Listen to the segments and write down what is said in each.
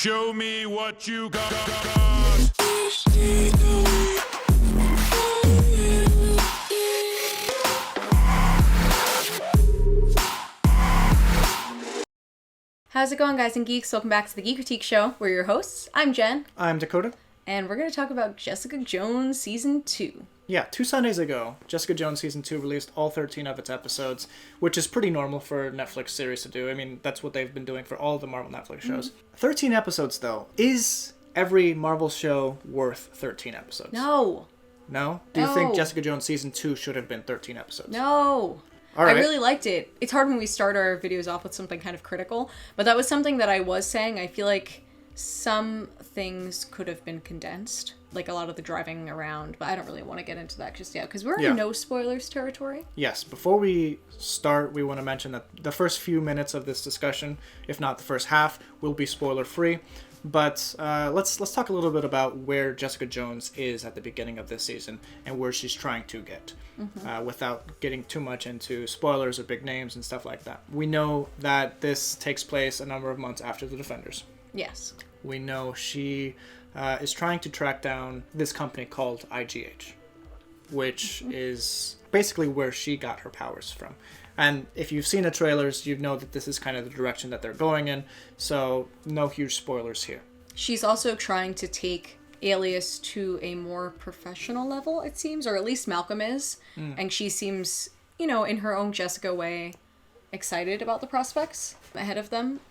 Show me what you got. How's it going, guys and geeks? Welcome back to the Geek Critique Show. We're your hosts. I'm Jen. I'm Dakota. And we're going to talk about Jessica Jones Season 2. Yeah, 2 Sundays ago, Jessica Jones Season 2 released all 13 of its episodes, which is pretty normal for a Netflix series to do. I mean, that's what they've been doing for all the Marvel Netflix shows. 13 episodes, though. Is every Marvel show worth 13 episodes? No. No? Do you think Jessica Jones Season 2 should have been 13 episodes? No. All right. I really liked it. It's hard when we start our videos off with something kind of critical, but that was something that I was saying. I feel like some things could have been condensed, like a lot of the driving around, but I don't really want to get into that just yet because we're in no spoilers territory. Yes, before we start, we want to mention that the first few minutes of this discussion, if not the first half, will be spoiler free. But let's talk a little bit about where Jessica Jones is at the beginning of this season and where she's trying to get, without getting too much into spoilers or big names and stuff like that. We know that this takes place a number of months after the Defenders. Yes. We know she is trying to track down this company called IGH, which is basically where she got her powers from. And if you've seen the trailers, you know that this is kind of the direction that they're going in, so no huge spoilers here. She's also trying to take Alias to a more professional level, it seems, or at least Malcolm is. And she seems, in her own Jessica way, excited about the prospects ahead of them.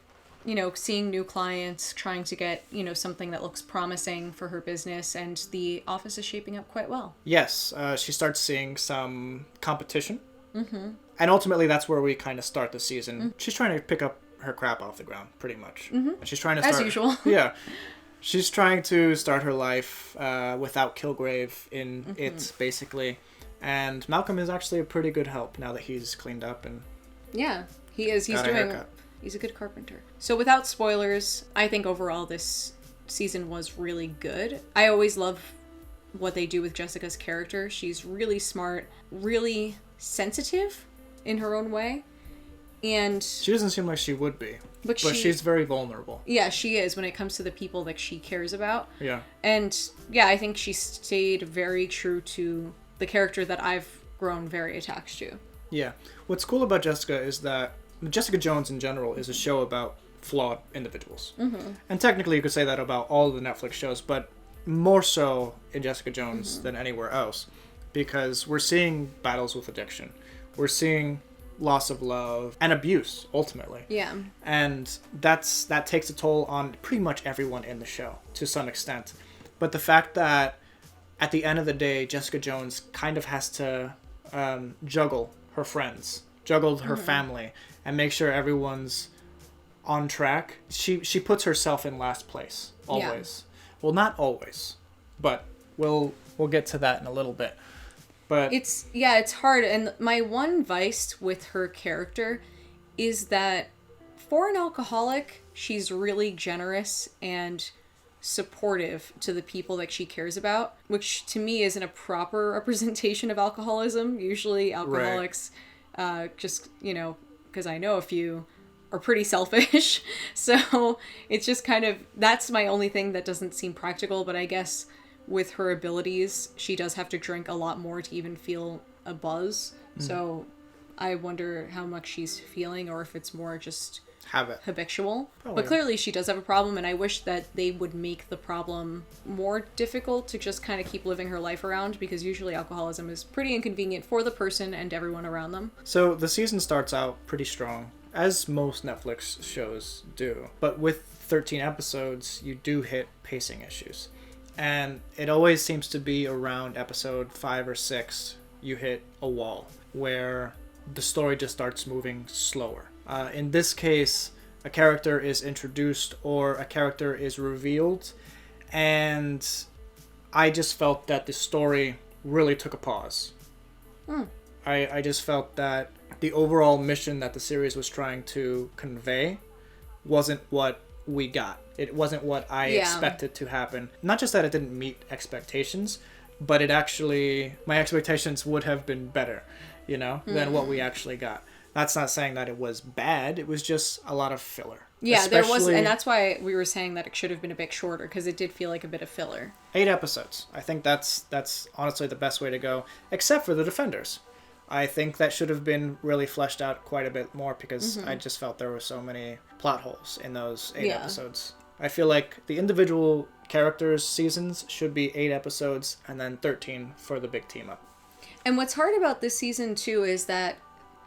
Seeing new clients, trying to get, something that looks promising for her business, and the office is shaping up quite well. Yes, she starts seeing some competition. And ultimately, that's where we kind of start the season. She's trying to pick up her crap off the ground, pretty much. She's trying to start... As usual. Yeah. She's trying to start her life without Kilgrave in it, basically. And Malcolm is actually a pretty good help now that he's cleaned up and... Yeah, he is. He's a good carpenter. So without spoilers, I think overall this season was really good. I always love what they do with Jessica's character. She's really smart, really sensitive in her own way. And she doesn't seem like she would be. But she's very vulnerable. Yeah, she is when it comes to the people that she cares about. Yeah. And yeah, I think she stayed very true to the character that I've grown very attached to. Yeah. What's cool about Jessica is that Jessica Jones in general is a show about flawed individuals. And technically you could say that about all the Netflix shows, but more so in Jessica Jones than anywhere else. Because we're seeing battles with addiction. We're seeing loss of love and abuse, ultimately. Yeah. And that takes a toll on pretty much everyone in the show, to some extent. But the fact that at the end of the day, Jessica Jones kind of has to juggle her friends, juggle her family, and make sure everyone's on track. She puts herself in last place, always. Yeah. Well, not always, but we'll get to that in a little bit. But it's hard. And my one vice with her character is that for an alcoholic, she's really generous and supportive to the people that she cares about, which to me isn't a proper representation of alcoholism. Usually alcoholics, just, because I know a few, are pretty selfish. So it's just kind of, that's my only thing that doesn't seem practical, but I guess with her abilities, she does have to drink a lot more to even feel a buzz. So I wonder how much she's feeling, or if it's more just habitual. But clearly she does have a problem, and I wish that they would make the problem more difficult to just kind of keep living her life around, because usually alcoholism is pretty inconvenient for the person and everyone around them. So the season starts out pretty strong, as most Netflix shows do. But with 13 episodes, you do hit pacing issues. And it always seems to be around episode 5 or 6, you hit a wall where the story just starts moving slower. In this case, a character is introduced or a character is revealed, and I just felt that the story really took a pause. I just felt that the overall mission that the series was trying to convey wasn't what we got. It wasn't what I expected to happen. Not just that it didn't meet expectations, but it actually, my expectations would have been better, than what we actually got. That's not saying that it was bad. It was just a lot of filler. Yeah, there was, Especially- and that's why we were saying that it should have been a bit shorter, because it did feel like a bit of filler. 8 episodes. I think that's honestly the best way to go, except for the Defenders. I think that should have been really fleshed out quite a bit more, because I just felt there were so many plot holes in those 8 episodes. I feel like the individual characters' seasons should be 8 episodes and then 13 for the big team up. And what's hard about this season, too, is that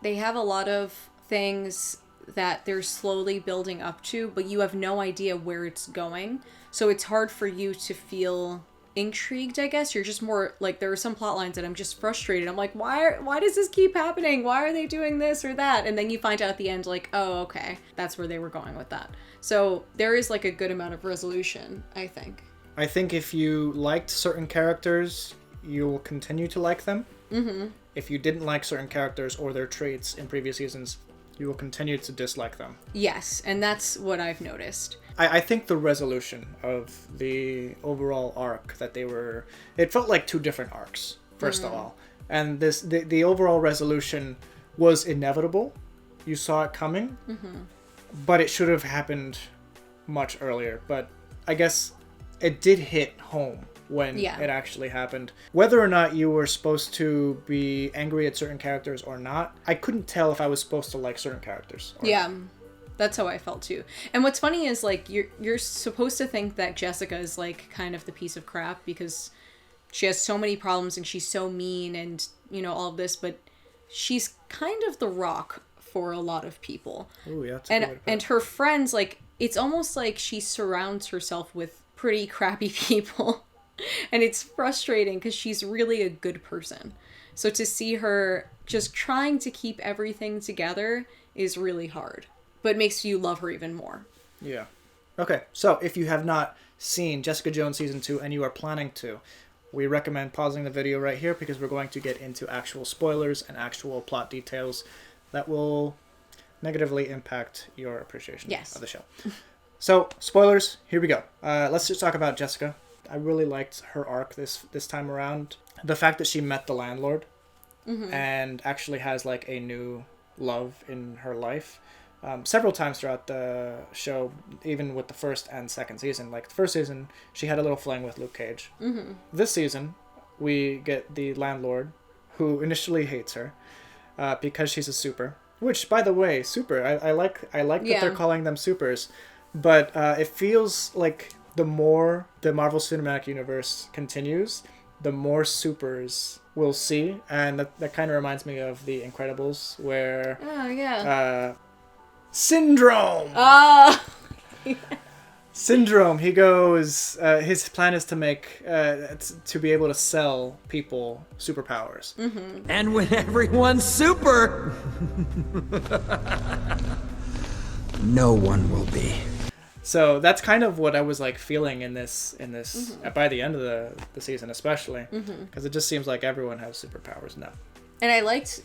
they have a lot of things that they're slowly building up to, but you have no idea where it's going. So it's hard for you to feel intrigued, I guess. You're just more like, there are some plot lines that I'm just frustrated. I'm like, why does this keep happening? Why are they doing this or that? And then you find out at the end, like, oh, okay, that's where they were going with that. So there is like a good amount of resolution, I think. I think if you liked certain characters, you'll continue to like them. Mm-hmm. If you didn't like certain characters or their traits in previous seasons, you will continue to dislike them. Yes, and that's what I've noticed. I think the resolution of the overall arc that they were... It felt like 2 different arcs, first of all. And the overall resolution was inevitable. You saw it coming. But it should have happened much earlier. But I guess it did hit home when it actually happened. Whether or not you were supposed to be angry at certain characters or not, I couldn't tell if I was supposed to like certain characters. Or not. That's how I felt too. And what's funny is, like, you're supposed to think that Jessica is like kind of the piece of crap because she has so many problems and she's so mean and, you know, all of this, but she's kind of the rock for a lot of people. Ooh, yeah, that's a good way to put it. And her friends, like, it's almost like she surrounds herself with pretty crappy people. And it's frustrating because she's really a good person. So to see her just trying to keep everything together is really hard. But it makes you love her even more. Yeah. Okay, so if you have not seen Jessica Jones Season 2 and you are planning to, we recommend pausing the video right here because we're going to get into actual spoilers and actual plot details that will negatively impact your appreciation of the show. So, spoilers, here we go. Let's just talk about Jessica. I really liked her arc this time around. The fact that she met the landlord and actually has like a new love in her life. Several times throughout the show, even with the first and second season. Like the first season, she had a little fling with Luke Cage. This season, we get the landlord, who initially hates her because she's a super. Which, by the way, super. I like that they're calling them supers, but it feels like the more the Marvel Cinematic Universe continues, the more supers we'll see, and that kind of reminds me of The Incredibles, where Syndrome! Syndrome, he goes, his plan is to make, to be able to sell people superpowers. And when everyone's super, no one will be. So that's kind of what I was like feeling in this by the end of the season, especially, because it just seems like everyone has superpowers now. And I liked,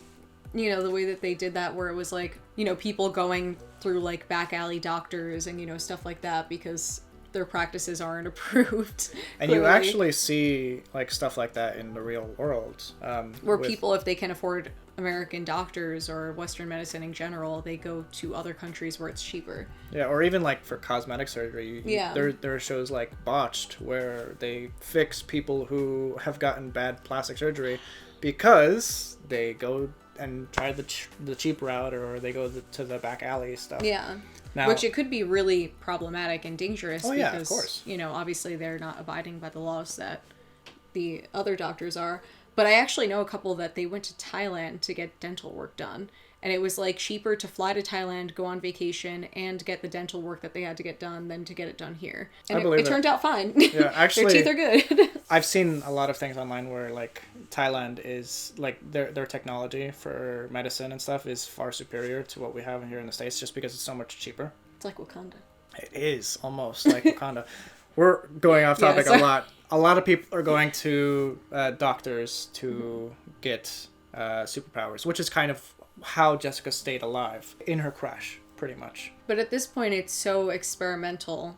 you know, the way that they did that, where it was like, you know, people going through like back alley doctors and, you know, stuff like that because their practices aren't approved. And you actually see like stuff like that in the real world, where people, if they can afford American doctors or Western medicine in general, they go to other countries where it's cheaper. Yeah, or even like for cosmetic surgery. There are shows like Botched where they fix people who have gotten bad plastic surgery because they go and try the cheap route, or they go to the back alley stuff. Yeah. Now, which it could be really problematic and dangerous because, yeah, of course. You know, obviously they're not abiding by the laws that the other doctors are. But I actually know a couple that they went to Thailand to get dental work done. And it was like cheaper to fly to Thailand, go on vacation, and get the dental work that they had to get done than to get it done here. And it turned out fine. Yeah, actually, their teeth are good. I've seen a lot of things online where like Thailand is like their technology for medicine and stuff is far superior to what we have here in the States, just because it's so much cheaper. It's like Wakanda. It is almost like Wakanda. We're going off topic a lot. A lot of people are going to doctors to get superpowers, which is kind of how Jessica stayed alive in her crash, pretty much. But at this point, it's so experimental,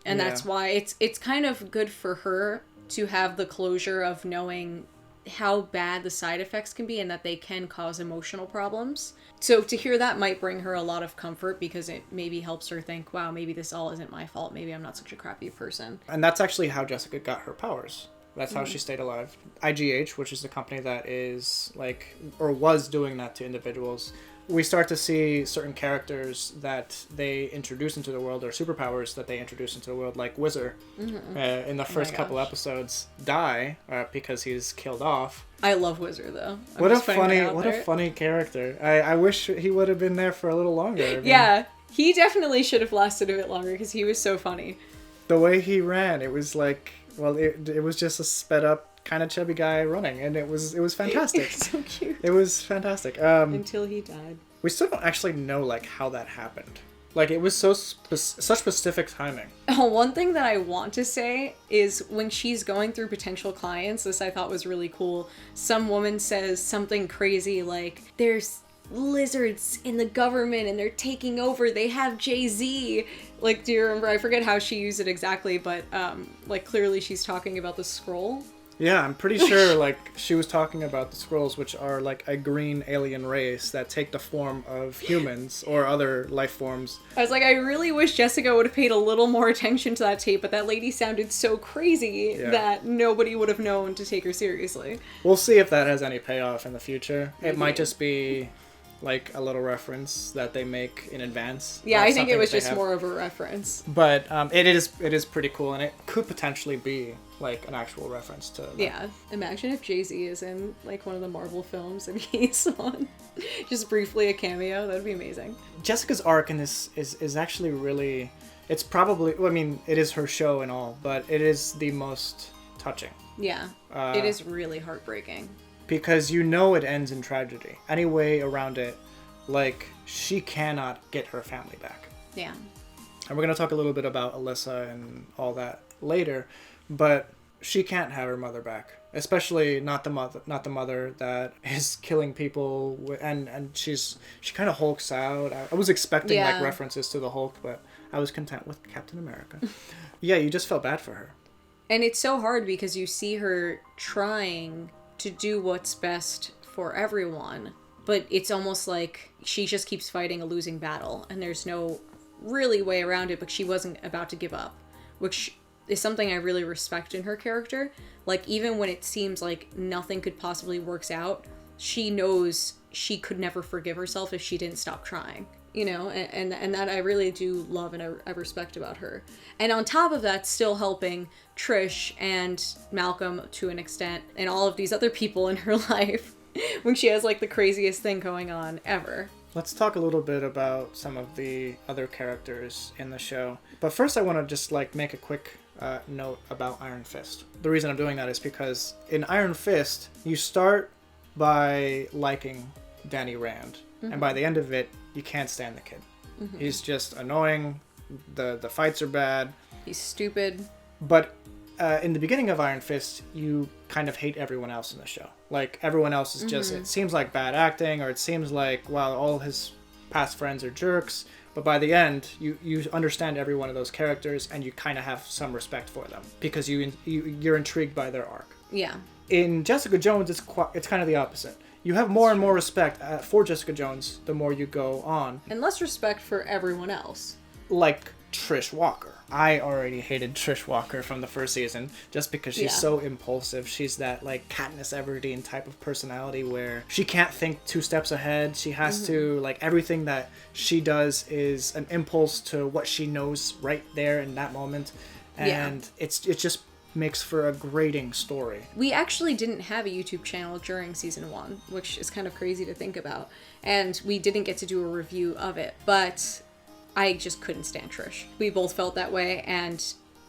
and that's why it's kind of good for her to have the closure of knowing how bad the side effects can be and that they can cause emotional problems. So to hear that might bring her a lot of comfort because it maybe helps her think, wow, maybe this all isn't my fault. Maybe I'm not such a crappy person. And that's actually how Jessica got her powers. That's how she stayed alive. IGH, which is the company that is like, or was doing that to individuals, we start to see certain characters that they introduce into the world, or superpowers that they introduce into the world, like Whizzer, in the first couple episodes, die because he's killed off. I love Whizzer though. What a funny character. I wish he would have been there for a little longer. I mean, yeah, he definitely should have lasted a bit longer because he was so funny. The way he ran, it was like, well, it was just a sped up kind of chubby guy running, and it was fantastic. It was so cute. It was fantastic. Until he died. We still don't actually know like how that happened. Like, it was such specific timing. One thing that I want to say is when she's going through potential clients, this I thought was really cool. Some woman says something crazy like, there's lizards in the government and they're taking over. They have Jay-Z. Like, do you remember? I forget how she used it exactly, but like clearly she's talking about the scroll. Yeah, I'm pretty sure like she was talking about the Skrulls, which are like a green alien race that take the form of humans or other life forms. I was like, I really wish Jessica would have paid a little more attention to that tape, but that lady sounded so crazy that nobody would have known to take her seriously. We'll see if that has any payoff in the future. Maybe. It might just be like a little reference that they make in advance. Yeah, I think it was just more of a reference. But it is pretty cool, and it could potentially be like an actual reference to that. Yeah, imagine if Jay-Z is in like one of the Marvel films and he's on just briefly a cameo. That'd be amazing. Jessica's arc in this is actually really, it's probably, well, I mean, it is her show and all, but it is the most touching. Yeah, it is really heartbreaking. Because you know it ends in tragedy. Any way around it, like, she cannot get her family back. Yeah. And we're going to talk a little bit about Alyssa and all that later, but she can't have her mother back. Especially not the mother that is killing people, and she kind of hulks out. I was expecting like references to the Hulk, but I was content with Captain America. Yeah, you just felt bad for her. And it's so hard because you see her trying to do what's best for everyone, but it's almost like she just keeps fighting a losing battle and there's no really way around it, but she wasn't about to give up, which is something I really respect in her character. Like, even when it seems like nothing could possibly work out, she knows she could never forgive herself if she didn't stop trying, you know, and that I really do love and I respect about her. And on top of that, still helping Trish and Malcolm to an extent and all of these other people in her life when she has like the craziest thing going on ever. Let's talk a little bit about some of the other characters in the show. But first I want to just like make a quick note about Iron Fist. The reason I'm doing that is because in Iron Fist, you start by liking Danny Rand. Mm-hmm. And by the end of it, you can't stand the kid. Mm-hmm. He's just annoying. The fights are bad. He's stupid. But in the beginning of Iron Fist, you kind of hate everyone else in the show. Like, everyone else is just, it seems like bad acting, or it seems like, wow, all his past friends are jerks. But by the end, you understand every one of those characters, and you kind of have some respect for them because you're intrigued by their arc. Yeah. In Jessica Jones, it's kind of the opposite. You have more and more respect for Jessica Jones the more you go on. And less respect for everyone else. Like Trish Walker. I already hated Trish Walker from the first season just because she's so impulsive. She's that like Katniss Everdeen type of personality where she can't think 2 steps ahead. She has to, like, everything that she does is an impulse to what she knows right there in that moment. And it just makes for a grating story. We actually didn't have a YouTube channel during season 1, which is kind of crazy to think about. And we didn't get to do a review of it, but I just couldn't stand Trish. We both felt that way, and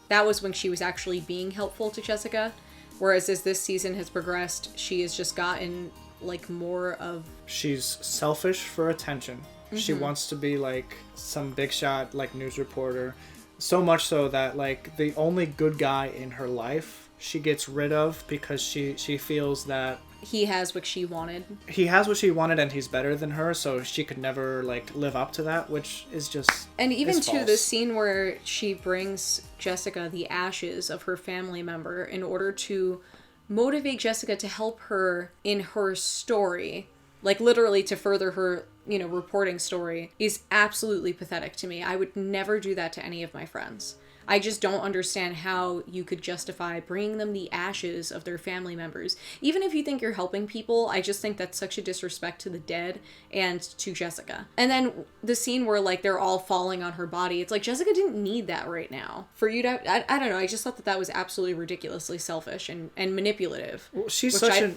that was when she was actually being helpful to Jessica. Whereas as this season has progressed, she has just gotten like more of... She's selfish for attention. She wants to be like some big shot, like, news reporter. So much so that, like, the only good guy in her life she gets rid of because she feels that he has what she wanted. He has what she wanted and he's better than her, so she could never, like, live up to that, which is just... And even to the scene where she brings Jessica the ashes of her family member in order to motivate Jessica to help her in her story, like literally to further her, reporting story, is absolutely pathetic to me. I would never do that to any of my friends. I just don't understand how you could justify bringing them the ashes of their family members. Even if you think you're helping people, I just think that's such a disrespect to the dead and to Jessica. And then the scene where, like, they're all falling on her body, it's like, Jessica didn't need that right now. For you to, I don't know, I just thought that was absolutely ridiculously selfish and manipulative. Well,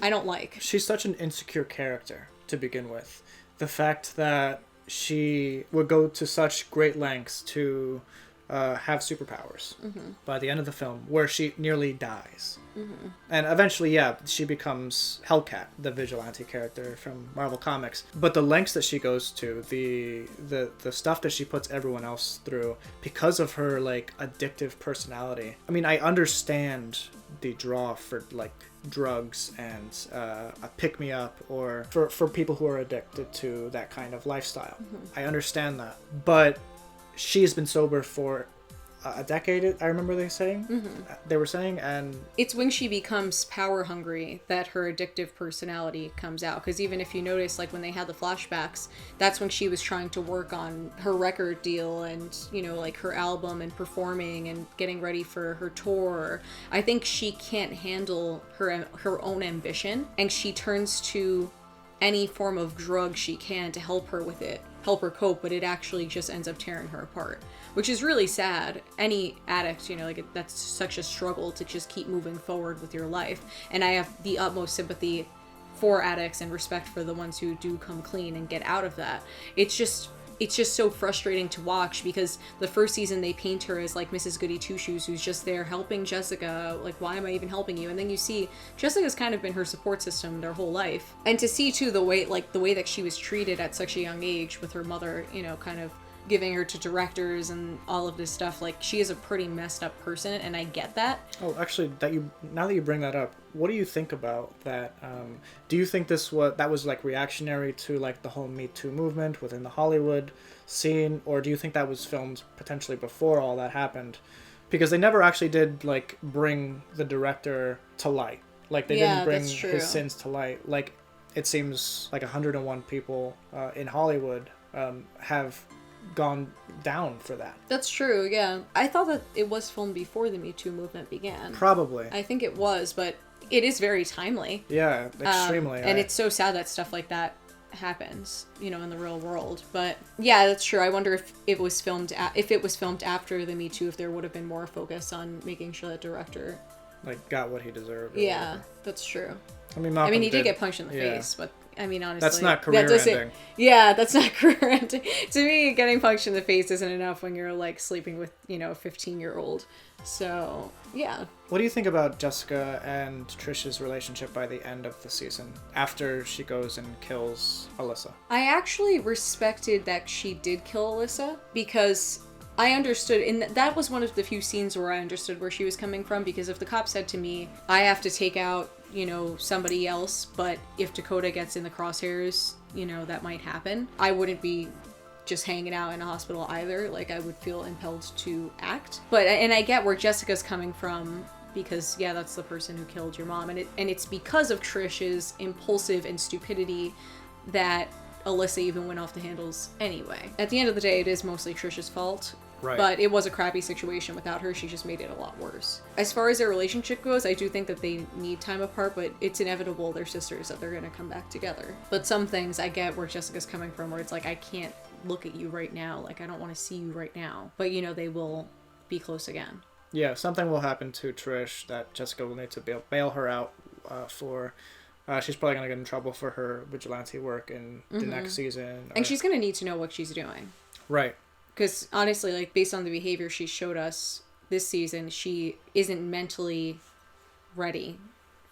I don't like. She's such an insecure character to begin with. The fact that she would go to such great lengths to have superpowers by the end of the film, where she nearly dies. And eventually, she becomes Hellcat, the vigilante character from Marvel Comics. But the lengths that she goes to, the stuff that she puts everyone else through, because of her, like, addictive personality. I mean, I understand the draw for, like, drugs and a pick-me-up, or for people who are addicted to that kind of lifestyle. I understand that. But she's been sober for a decade, I remember they were saying, and it's when she becomes power hungry that her addictive personality comes out. Because even if you notice, like, when they had the flashbacks, that's when she was trying to work on her record deal and, like, her album and performing and getting ready for her tour. I think she can't handle her own ambition, and she turns to any form of drug she can to help her with it, help her cope, but it actually just ends up tearing her apart, which is really sad. Any addict, that's such a struggle to just keep moving forward with your life. And I have the utmost sympathy for addicts and respect for the ones who do come clean and get out of that. It's just so frustrating to watch, because the first season they paint her as, like, Mrs. Goody Two-Shoes, who's just there helping Jessica, like, why am I even helping you? And then you see Jessica's kind of been her support system their whole life. And to see, too, the way that she was treated at such a young age, with her mother, kind of giving her to directors and all of this stuff, like, she is a pretty messed up person, and I get that. Oh, actually, now that you bring that up, what do you think about that? Do you think that was like reactionary to, like, the whole Me Too movement within the Hollywood scene, or do you think that was filmed potentially before all that happened? Because they never actually did, like, bring the director to light. Like, they didn't bring his sins to light. Like, it seems like 101 people in Hollywood have gone down for that. That's true, yeah. I thought that it was filmed before the Me Too movement began. Probably. I think it was, but it is very timely. Yeah, extremely. And it's so sad that stuff like that happens, in the real world. But yeah, that's true. I wonder if it was filmed after the Me Too, if there would have been more focus on making sure that director, like, got what he deserved. Yeah, that's true. I mean, he did get punched in the face, but I mean, honestly, that's not career ending. Yeah, that's not career ending. To me, getting punched in the face isn't enough when you're, like, sleeping with, a 15-year-old. So, yeah. What do you think about Jessica and Trish's relationship by the end of the season, after she goes and kills Alyssa? I actually respected that she did kill Alyssa, because I understood, and that was one of the few scenes where I understood where she was coming from, because if the cop said to me, I have to take out, somebody else, but if Dakota gets in the crosshairs, that might happen, I wouldn't be just hanging out in a hospital either. Like, I would feel impelled to act. And I get where Jessica's coming from, because, yeah, that's the person who killed your mom, and it's because of Trish's impulsive and stupidity that Alyssa even went off the handles anyway. At the end of the day, it is mostly Trish's fault. Right. But it was a crappy situation without her. She just made it a lot worse. As far as their relationship goes, I do think that they need time apart, but it's inevitable, they're sisters, that they're going to come back together. But some things I get where Jessica's coming from, where it's like, I can't look at you right now. Like, I don't want to see you right now. But, they will be close again. Yeah, something will happen to Trish that Jessica will need to bail her out for. She's probably going to get in trouble for her vigilante work in the next season. And she's going to need to know what she's doing. Right. Because honestly, like, based on the behavior she showed us this season, she isn't mentally ready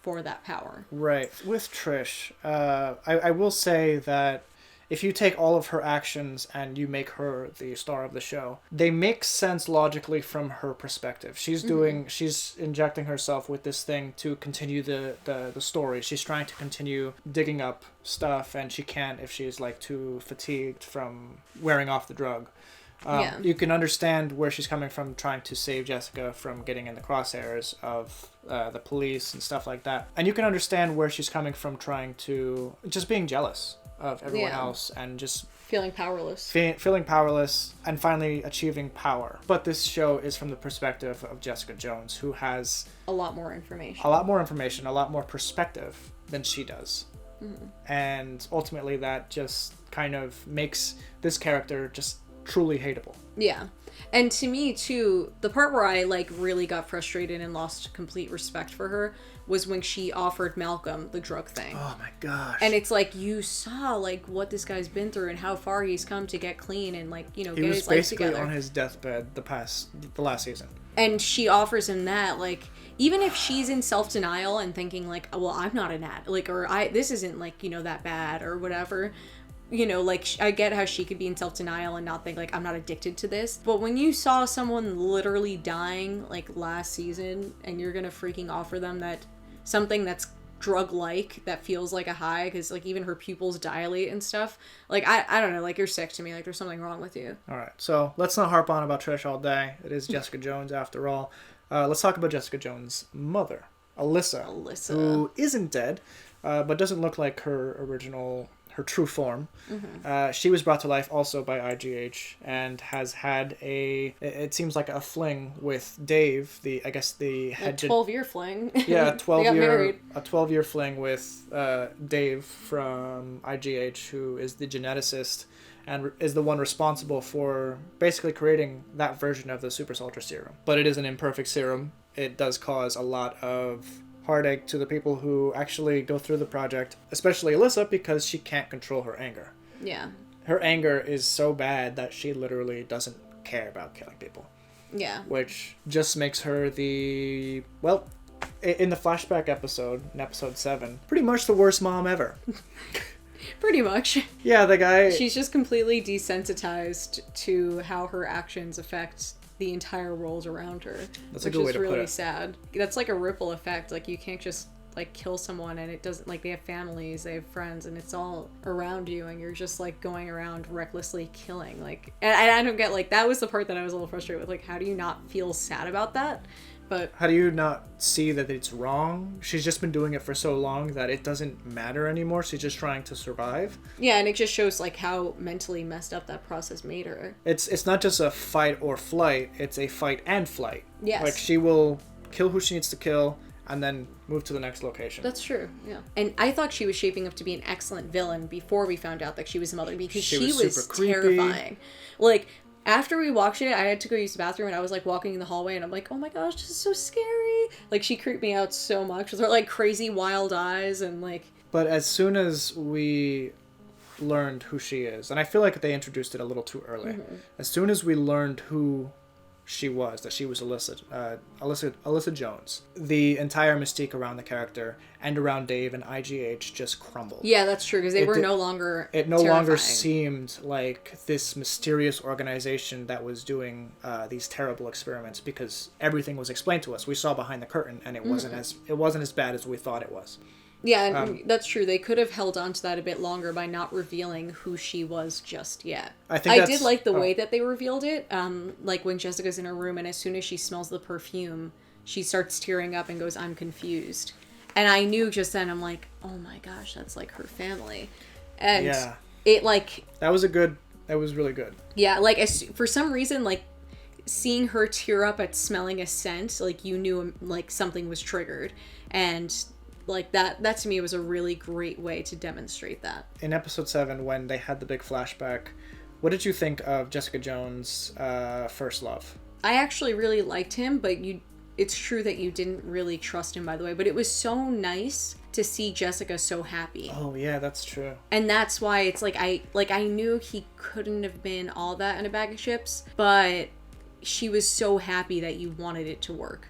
for that power. Right. With Trish, I will say that if you take all of her actions and you make her the star of the show, they make sense logically from her perspective. She's injecting herself with this thing to continue the story. She's trying to continue digging up stuff, and she can't if she's, like, too fatigued from wearing off the drug. You can understand where she's coming from, trying to save Jessica from getting in the crosshairs of the police and stuff like that. And you can understand where she's coming from, trying to just being jealous of everyone else and just feeling powerless. Feeling powerless and finally achieving power. But this show is from the perspective of Jessica Jones, who has a lot more information, a lot more perspective than she does. And ultimately that just kind of makes this character just truly hateable. Yeah. And to me too, the part where I like really got frustrated and lost complete respect for her was when she offered Malcolm the drug thing. Oh my gosh. And it's like, you saw like what this guy's been through and how far he's come to get clean and like, you know, get his life together. He was basically on his deathbed the last season. And she offers him that, like, even if she's in self-denial and thinking like, well, I'm not an addict, like, or this isn't like, you know, that bad or whatever. You know, like, I get how she could be in self-denial and not think, like, I'm not addicted to this. But when you saw someone literally dying, like, last season, and you're gonna freaking offer them that something that's drug-like, that feels like a high, because, like, even her pupils dilate and stuff. Like, I don't know, like, you're sick to me. Like, there's something wrong with you. All right, so let's not harp on about Trish all day. It is Jessica Jones, after all. Let's talk about Jessica Jones' mother, Alyssa. Who isn't dead, but doesn't look like her true form. She was brought to life also by IGH and has had it seems like a fling with Dave, the head 12-year fling. Yeah, a 12-year got fling with Dave from IGH, who is the geneticist and is the one responsible for basically creating that version of the super soldier serum. But it is an imperfect serum. It does cause a lot of heartache to the people who actually go through the project, especially Alyssa, because she can't control her anger. Yeah. Her anger is so bad that she literally doesn't care about killing people. Yeah. Which just makes her in the flashback episode, in episode 7, pretty much the worst mom ever. Pretty much. Yeah, the guy... She's just completely desensitized to how her actions affect the entire world around her. That's a good way to put it. Which is really sad. That's like a ripple effect. Like, you can't just like kill someone and it doesn't, like, they have families, they have friends, and it's all around you, and you're just like going around recklessly killing. Like, and I don't get, like, that was the part that I was a little frustrated with. Like, how do you not feel sad about that? But how do you not see that it's wrong? She's just been doing it for so long that it doesn't matter anymore. She's just trying to survive. Yeah, and it just shows like how mentally messed up that process made her. It's not just a fight or flight, it's a fight and flight. Yes. Like, she will kill who she needs to kill and then move to the next location. That's true, yeah. And I thought she was shaping up to be an excellent villain before we found out that she was a mother, because she was terrifying. Like, after we watched it, I had to go use the bathroom, and I was like walking in the hallway, and I'm like, oh my gosh, this is so scary. Like, she creeped me out so much with her like crazy wild eyes and like. But as soon as we learned who she is, and I feel like they introduced it a little too early. As soon as we learned who she was, that she was Alyssa Jones, the entire mystique around the character and around Dave and IGH just crumbled. Yeah, that's true, because they were no longer longer seemed like this mysterious organization that was doing these terrible experiments, because everything was explained to us. We saw behind the curtain, and it wasn't as bad as we thought it was. Yeah, and that's true. They could have held on to that a bit longer by not revealing who she was just yet. I did like the way that they revealed it. Like when Jessica's in her room, and as soon as she smells the perfume, she starts tearing up and goes, "I'm confused." And I knew just then, I'm like, oh my gosh, that's like her family. And it like... That was really good. Yeah, like for some reason, like seeing her tear up at smelling a scent, like you knew like something was triggered. And... like that to me was a really great way to demonstrate that. In episode 7, when they had the big flashback, what did you think of Jessica Jones' first love? I actually really liked him, but it's true that you didn't really trust him, by the way, but it was so nice to see Jessica so happy. Oh yeah, that's true. And that's why it's like I knew he couldn't have been all that in a bag of chips, but she was so happy that you wanted it to work.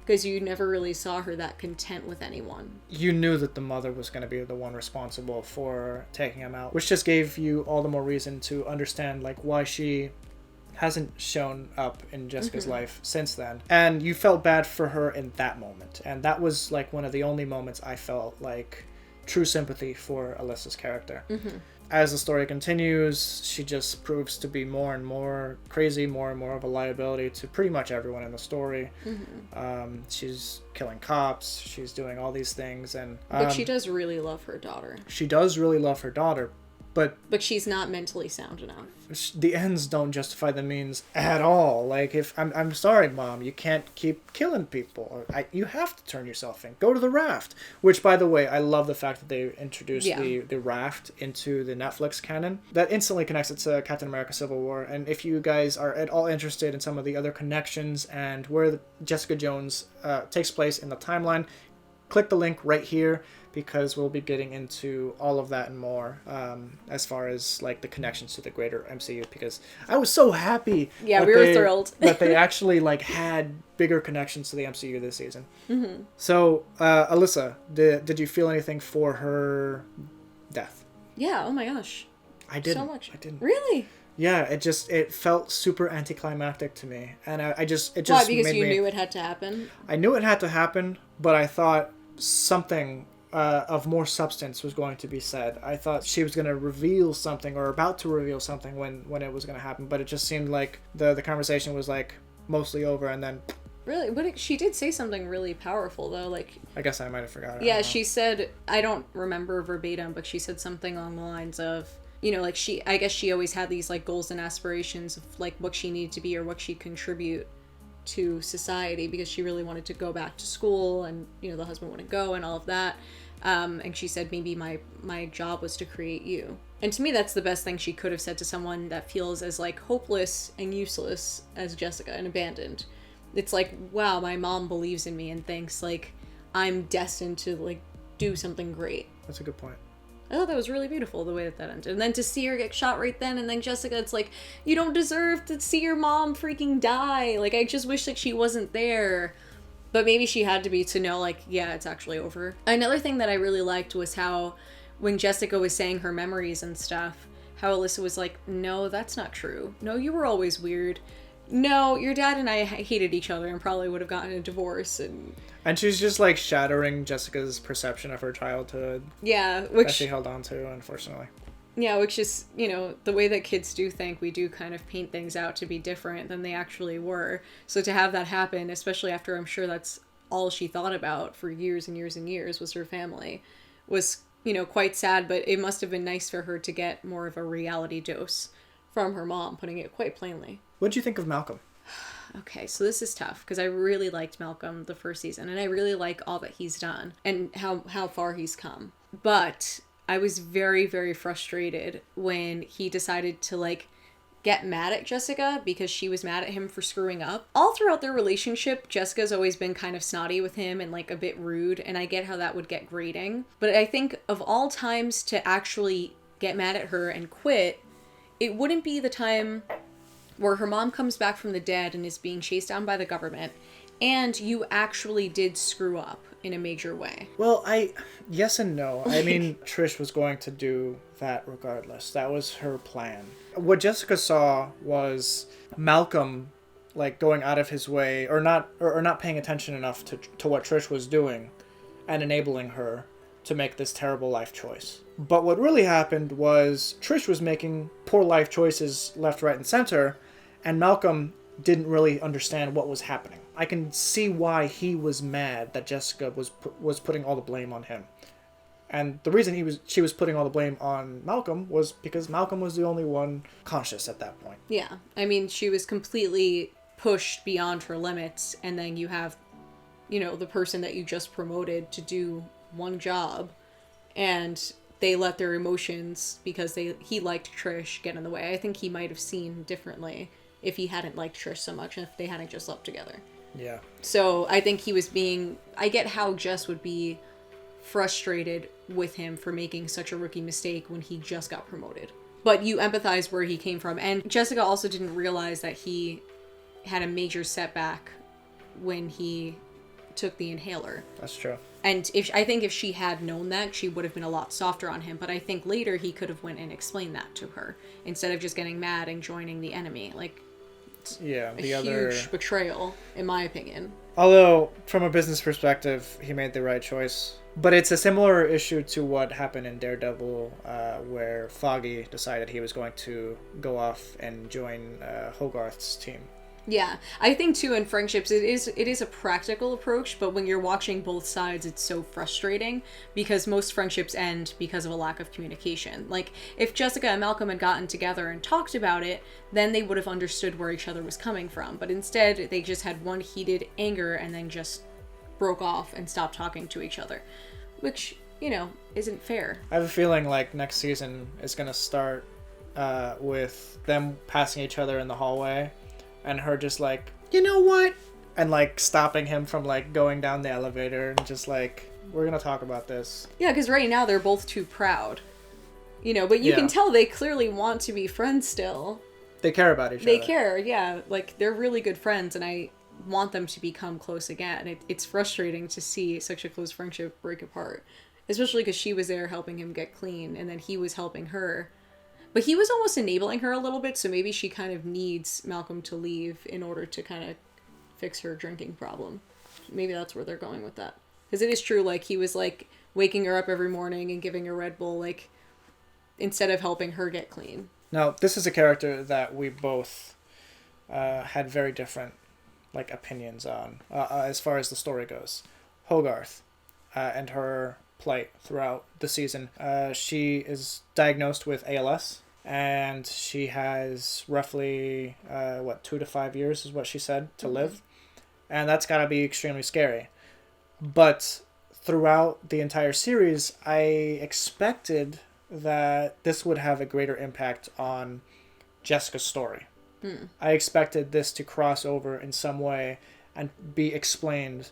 Because you never really saw her that content with anyone. You knew that the mother was going to be the one responsible for taking him out, which just gave you all the more reason to understand like why she hasn't shown up in Jessica's life since then. And you felt bad for her in that moment. And that was like one of the only moments I felt like true sympathy for Alyssa's character. as the story continues, she just proves to be more and more crazy, more and more of a liability to pretty much everyone in the story. She's killing cops, she's doing all these things, and but she does really love her daughter. She does really love her daughter, but she's not mentally sound enough. The ends don't justify the means at all. Like, if I'm sorry, Mom, you can't keep killing people. You have to turn yourself in. Go to the raft. Which, by the way, I love the fact that they introduced the raft into the Netflix canon. That instantly connects it to Captain America: Civil War. And if you guys are at all interested in some of the other connections and where Jessica Jones takes place in the timeline, click the link right here, because we'll be getting into all of that and more, as far as like the connections to the greater MCU, because I was so happy we were thrilled that they actually like had bigger connections to the MCU this season. So Alyssa, did you feel anything for her death? Yeah, oh my gosh, I didn't. So much. I didn't. Really? Yeah, it felt super anticlimactic to me, and it just why? Because you knew it had to happen. I knew it had to happen, but I thought something of more substance was going to be said. I thought she was going to reveal something, or about to reveal something, when it was going to happen, but it just seemed like the conversation was like mostly over, and then really, but she did say something really powerful though. Like, I guess I might have forgotten. Yeah, she said, I don't remember verbatim, but she said something along the lines of, you know, like I guess she always had these like goals and aspirations of like what she needed to be or what she'd contribute to society, because she really wanted to go back to school, and you know the husband wouldn't go and all of that, and she said maybe my job was to create you. And to me, that's the best thing she could have said to someone that feels as like hopeless and useless as Jessica and abandoned. It's like, wow, my mom believes in me and thinks like I'm destined to like do something great. That's a good point. I thought that was really beautiful, the way that ended. And then to see her get shot right then, and then Jessica, it's like, you don't deserve to see your mom freaking die. Like, I just wish that she wasn't there. But maybe she had to be to know, like, yeah, it's actually over. Another thing that I really liked was how, when Jessica was saying her memories and stuff, how Alyssa was like, no, that's not true. No, you were always weird. No, your dad and I hated each other and probably would have gotten a divorce. And she's just like shattering Jessica's perception of her childhood. Yeah, that she held on to, unfortunately. Yeah, which is, you know, the way that kids do think, we do kind of paint things out to be different than they actually were. So to have that happen, especially after I'm sure that's all she thought about for years and years and years was her family, was, you know, quite sad, but it must have been nice for her to get more of a reality dose from her mom, putting it quite plainly. What did you think of Malcolm? Okay, so this is tough, because I really liked Malcolm the first season, and I really like all that he's done, and how far he's come. But I was very, very frustrated when he decided to, like, get mad at Jessica because she was mad at him for screwing up. All throughout their relationship, Jessica's always been kind of snotty with him and, like, a bit rude, and I get how that would get grating. But I think of all times to actually get mad at her and quit, it wouldn't be the time where her mom comes back from the dead and is being chased down by the government, and you actually did screw up in a major way. Well, yes and no. I mean, Trish was going to do that regardless. That was her plan. What Jessica saw was Malcolm, like, going out of his way, or not paying attention enough to what Trish was doing, and enabling her to make this terrible life choice. But what really happened was Trish was making poor life choices left, right, and center, and Malcolm didn't really understand what was happening. I can see why he was mad that Jessica was putting all the blame on him. And the reason she was putting all the blame on Malcolm was because Malcolm was the only one conscious at that point. Yeah, I mean, she was completely pushed beyond her limits, and then you have, you know, the person that you just promoted to do one job, and they let their emotions, because he liked Trish, get in the way. I think he might have seen differently if he hadn't liked Trish so much and if they hadn't just slept together. Yeah. So I think he was I get how Jess would be frustrated with him for making such a rookie mistake when he just got promoted. But you empathize where he came from. And Jessica also didn't realize that he had a major setback when he took the inhaler. That's true. And I think if she had known that, she would have been a lot softer on him. But I think later he could have went and explained that to her instead of just getting mad and joining the enemy. Like, Yeah, a the huge betrayal, in my opinion. Although, from a business perspective, he made the right choice. But it's a similar issue to what happened in Daredevil, where Foggy decided he was going to go off and join Hogarth's team. Yeah, I think too in friendships it is a practical approach, but when you're watching both sides, it's so frustrating because most friendships end because of a lack of communication. Like if Jessica and Malcolm had gotten together and talked about it, then they would have understood where each other was coming from. But instead, they just had one heated anger and then just broke off and stopped talking to each other, which, you know, isn't fair. I have a feeling like next season is going to start with them passing each other in the hallway. And her just like, you know what? And like stopping him from like going down the elevator and just like, we're going to talk about this. Yeah, because right now they're both too proud. You know, but you can tell they clearly want to be friends still. They care about each other. They care, yeah. Like, they're really good friends, and I want them to become close again. It's frustrating to see such a close friendship break apart. Especially because she was there helping him get clean, and then he was helping her. But he was almost enabling her a little bit, so maybe she kind of needs Malcolm to leave in order to kind of fix her drinking problem. Maybe that's where they're going with that. Because it is true, like, he was, like, waking her up every morning and giving her Red Bull, like, instead of helping her get clean. Now, this is a character that we both had very different, like, opinions on, as far as the story goes. Hogarth and her plight throughout the season. She is diagnosed with ALS, and she has roughly 2 to 5 years is what she said to live, and that's got to be extremely scary. But throughout the entire series, I expected that this would have a greater impact on Jessica's story. I expected this to cross over in some way and be explained,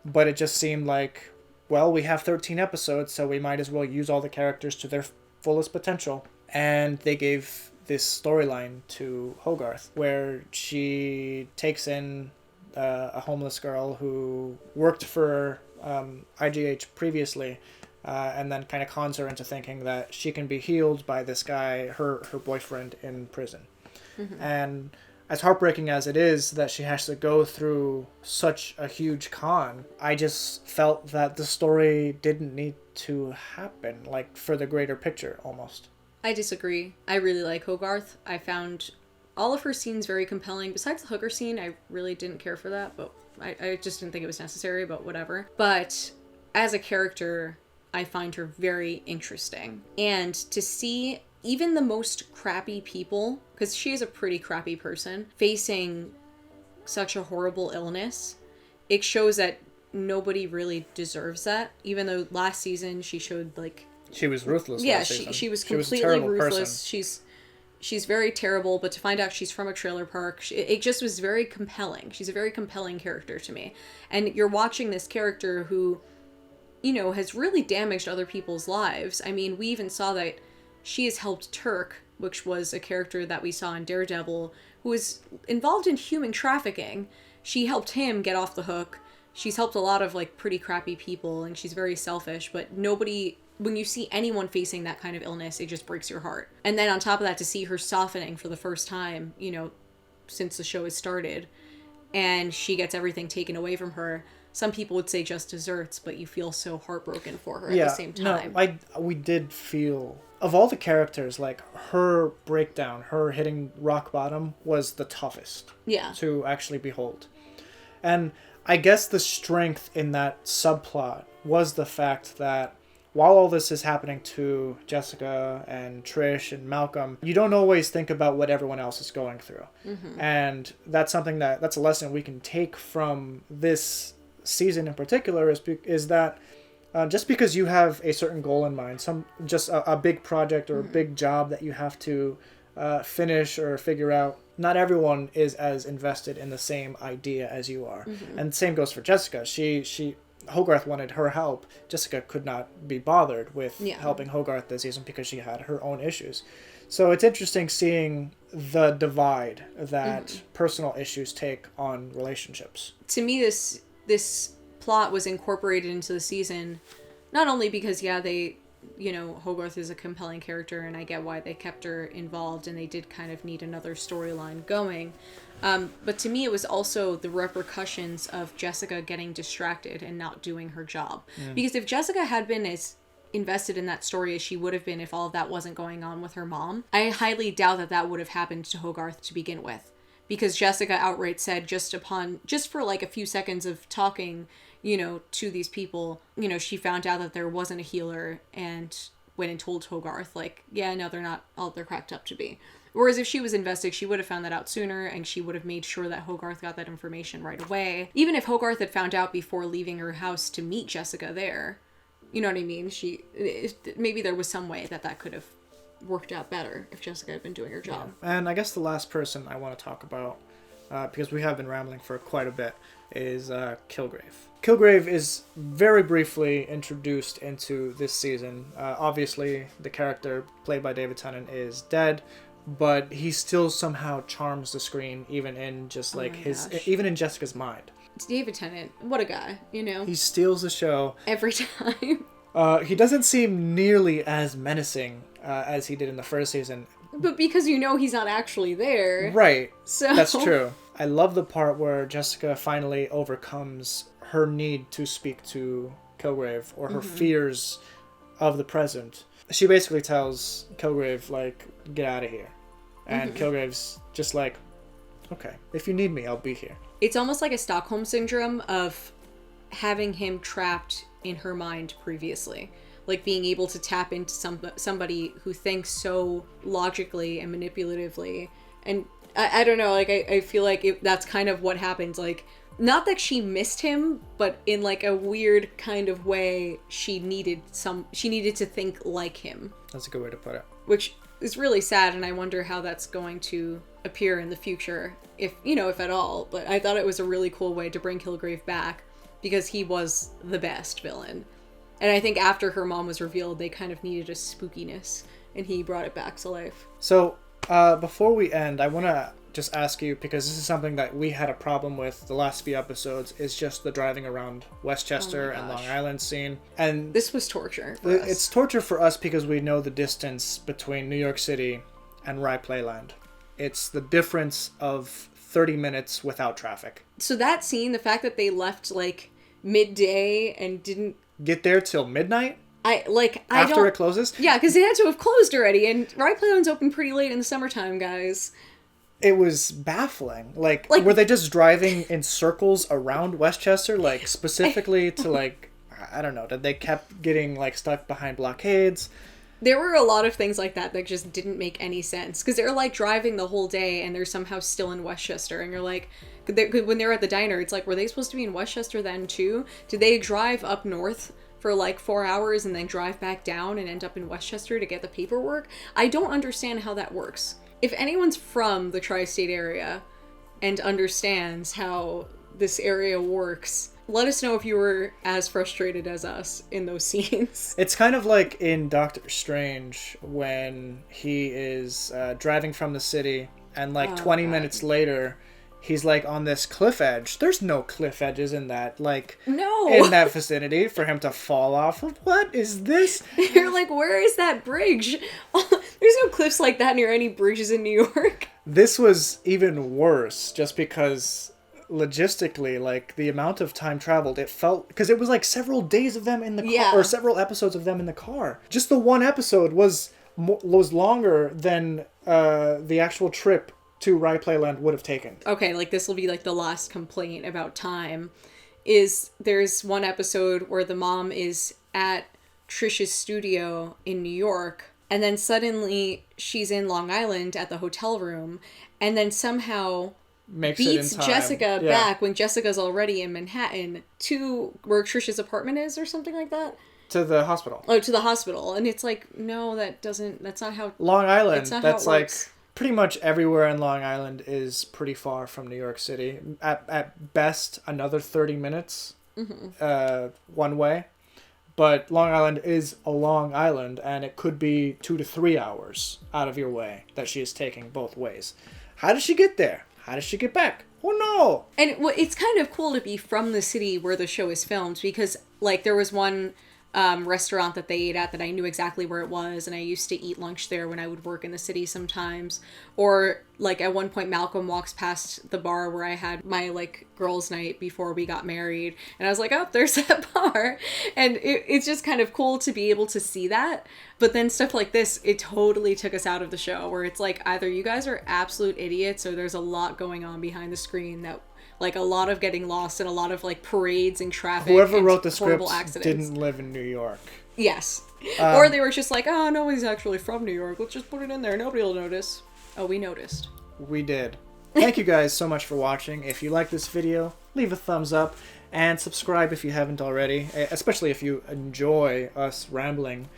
but it just seemed like, well, we have 13 episodes, so we might as well use all the characters to their fullest potential. And they gave this storyline to Hogarth, where she takes in a homeless girl who worked for IGH previously, and then kind of cons her into thinking that she can be healed by this guy, her boyfriend, in prison. And as heartbreaking as it is that she has to go through such a huge con, I just felt that the story didn't need to happen, like, for the greater picture, almost. I disagree. I really like Hogarth. I found all of her scenes very compelling. Besides the hooker scene, I really didn't care for that, but I just didn't think it was necessary, but whatever. But as a character, I find her very interesting. And to see even the most crappy people, because she is a pretty crappy person, facing such a horrible illness, it shows that nobody really deserves that. Even though last season she showed, like... She was ruthless. Yeah, last season. she was completely ruthless. Person. She's very terrible, but to find out she's from a trailer park, it just was very compelling. She's a very compelling character to me. And you're watching this character who, you know, has really damaged other people's lives. I mean, we even saw that she has helped Turk, which was a character that we saw in Daredevil, who was involved in human trafficking. She helped him get off the hook. She's helped a lot of, like, pretty crappy people, and she's very selfish, but nobody... When you see anyone facing that kind of illness, it just breaks your heart. And then on top of that, to see her softening for the first time, you know, since the show has started, and she gets everything taken away from her. Some people would say just desserts, but you feel so heartbroken for her at the same time. No, we did feel... Of all the characters, like, her breakdown, her hitting rock bottom was the toughest to actually behold. And I guess the strength in that subplot was the fact that while all this is happening to Jessica and Trish and Malcolm, you don't always think about what everyone else is going through. And that's something that's a lesson we can take from this season in particular, is that just because you have a certain goal in mind, just a big project or a big job that you have to finish or figure out, not everyone is as invested in the same idea as you are. And the same goes for Jessica. Hogarth wanted her help. Jessica could not be bothered with helping Hogarth this season because she had her own issues. So it's interesting seeing the divide that personal issues take on relationships. To me, this plot was incorporated into the season, not only because, they Hogarth is a compelling character, and I get why they kept her involved, and they did kind of need another storyline going. But to me, it was also the repercussions of Jessica getting distracted and not doing her job. Because if Jessica had been as invested in that story as she would have been if all of that wasn't going on with her mom, I highly doubt that would have happened to Hogarth to begin with. Because Jessica outright said just for like a few seconds of talking, to these people, she found out that there wasn't a healer and went and told Hogarth, like, yeah, no, they're not all they're cracked up to be. Whereas if she was invested, she would have found that out sooner, and she would have made sure that Hogarth got that information right away. Even if Hogarth had found out before leaving her house to meet Jessica there, you know what I mean? Maybe there was some way that could have worked out better if Jessica had been doing her job. Yeah. And I guess the last person I want to talk about, because we have been rambling for quite a bit, is Kilgrave. Kilgrave is very briefly introduced into this season. Obviously, the character played by David Tennant is dead, but he still somehow charms the screen, even in just like even in Jessica's mind. It's David Tennant. What a guy, He steals the show every time. He doesn't seem nearly as menacing as he did in the first season. But because he's not actually there. Right. So that's true. I love the part where Jessica finally overcomes her need to speak to Kilgrave, or her fears of the present. She basically tells Kilgrave, like, get out of here. And Kilgrave's just like, okay, if you need me, I'll be here. It's almost like a Stockholm syndrome of having him trapped in her mind previously. Like being able to tap into somebody who thinks so logically and manipulatively. And I don't know, like I feel like that's kind of what happens. Like, not that she missed him, but in like a weird kind of way, she needed to think like him. That's a good way to put it. Which is really sad, and I wonder how that's going to appear in the future, if at all. But I thought it was a really cool way to bring Kilgrave back, because he was the best villain. And I think after her mom was revealed, they kind of needed a spookiness, and he brought it back to life. So, before we end, I want to just ask you, because this is something that we had a problem with the last few episodes, is just the driving around Westchester and Long Island scene. And this was torture for us. It's torture for us because we know the distance between New York City and Rye Playland. It's the difference of 30 minutes without traffic. So that scene, the fact that they left like midday and didn't get there till midnight? After it closes? Yeah, because it had to have closed already, and Rye Playland's open pretty late in the summertime, guys. It was baffling. Like, were they just driving in circles around Westchester, like, specifically to, like, I don't know, that they kept getting, like, stuck behind blockades? There were a lot of things like that just didn't make any sense, because they're, like, driving the whole day, and they're somehow still in Westchester, and you're like, when they're at the diner, it's like, were they supposed to be in Westchester then, too? Did they drive up north for, like, 4 hours and then drive back down and end up in Westchester to get the paperwork? I don't understand how that works. If anyone's from the tri-state area and understands how this area works, let us know if you were as frustrated as us in those scenes. It's kind of like in Doctor Strange when he is driving from the city and 20 minutes later he's like on this cliff edge. There's no cliff edges in that, in that vicinity for him to fall off of. What is this? You're like, where is that bridge? There's no cliffs like that near any bridges in New York. This was even worse just because logistically, like, the amount of time traveled, it felt, because it was like several days of them in the car, or several episodes of them in the car. Just the one episode was longer than the actual trip to Rye Playland would have taken. Okay, like, this will be like the last complaint about time, is there's one episode where the mom is at Trish's studio in New York, and then suddenly she's in Long Island at the hotel room, and then somehow beats Jessica back when Jessica's already in Manhattan to where Trish's apartment is, or something like that. To the hospital. Oh, to the hospital. And it's like, no, that's not how... Long Island, that's like... Pretty much everywhere in Long Island is pretty far from New York City. At best, another 30 minutes one way. But Long Island is a long island, and it could be 2 to 3 hours out of your way that she is taking both ways. How does she get there? How does she get back? Oh no! And it's kind of cool to be from the city where the show is filmed, because, like, there was one restaurant that they ate at that I knew exactly where it was, and I used to eat lunch there when I would work in the city sometimes. Or like at one point Malcolm walks past the bar where I had my like girls' night before we got married, and I was like, oh, there's that bar. And it's just kind of cool to be able to see that. But then stuff like this, it totally took us out of the show, where it's like either you guys are absolute idiots or there's a lot going on behind the screen, that like a lot of getting lost and a lot of like parades and traffic. Whoever and wrote the script accidents. didn't live in New York. Yes. Or they were just like, oh, nobody's actually from New York. Let's just put it in there. Nobody will notice. Oh, we noticed. We did. Thank you guys so much for watching. If you like this video, leave a thumbs up and subscribe if you haven't already, especially if you enjoy us rambling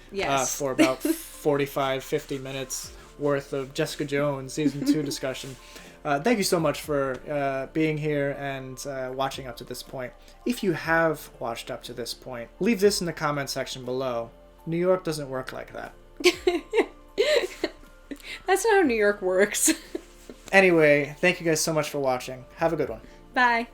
for about 45-50 minutes worth of Jessica Jones Season 2 discussion. Thank you so much for being here and watching up to this point. If you have watched up to this point, leave this in the comment section below. New York doesn't work like that. That's not how New York works. Anyway, thank you guys so much for watching. Have a good one. Bye.